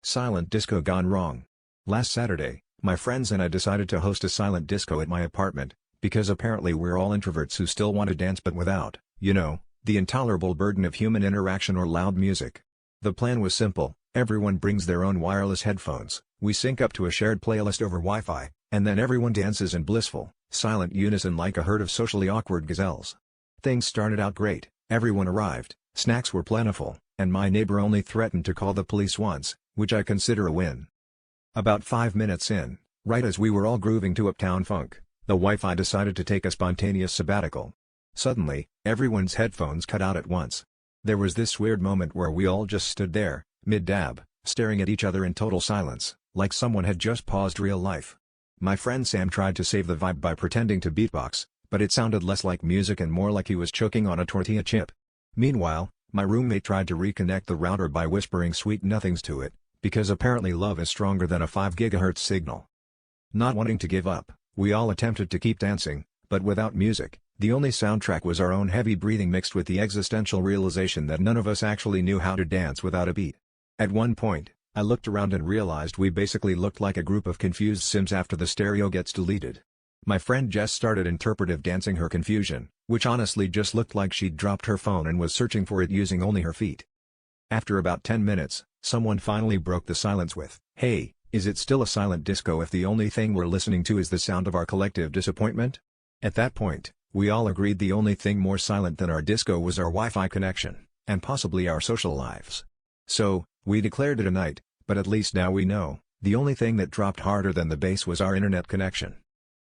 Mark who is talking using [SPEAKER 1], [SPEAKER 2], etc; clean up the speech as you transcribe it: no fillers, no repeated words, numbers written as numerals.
[SPEAKER 1] Silent disco gone wrong. Last Saturday, my friends and I decided to host a silent disco at my apartment, because apparently we're all introverts who still want to dance but without, the intolerable burden of human interaction or loud music. The plan was simple: everyone brings their own wireless headphones, we sync up to a shared playlist over Wi-Fi, and then everyone dances in blissful, silent unison like a herd of socially awkward gazelles. Things started out great, everyone arrived, snacks were plentiful, and my neighbor only threatened to call the police once, which I consider a win. About 5 minutes in, right as we were all grooving to Uptown Funk, the Wi-Fi decided to take a spontaneous sabbatical. Suddenly, everyone's headphones cut out at once. There was this weird moment where we all just stood there, mid-dab, staring at each other in total silence, like someone had just paused real life. My friend Sam tried to save the vibe by pretending to beatbox, but it sounded less like music and more like he was choking on a tortilla chip. Meanwhile, my roommate tried to reconnect the router by whispering sweet nothings to it, because apparently love is stronger than a 5 GHz signal. Not wanting to give up, we all attempted to keep dancing, but without music. The only soundtrack was our own heavy breathing mixed with the existential realization that none of us actually knew how to dance without a beat. At one point, I looked around and realized we basically looked like a group of confused Sims after the stereo gets deleted. My friend Jess started interpretive dancing her confusion, which honestly just looked like she'd dropped her phone and was searching for it using only her feet. After about 10 minutes, someone finally broke the silence with, "Hey, is it still a silent disco if the only thing we're listening to is the sound of our collective disappointment?" At that point, we all agreed the only thing more silent than our disco was our Wi-Fi connection, and possibly our social lives. So, we declared it a night, but at least now we know, the only thing that dropped harder than the bass was our internet connection.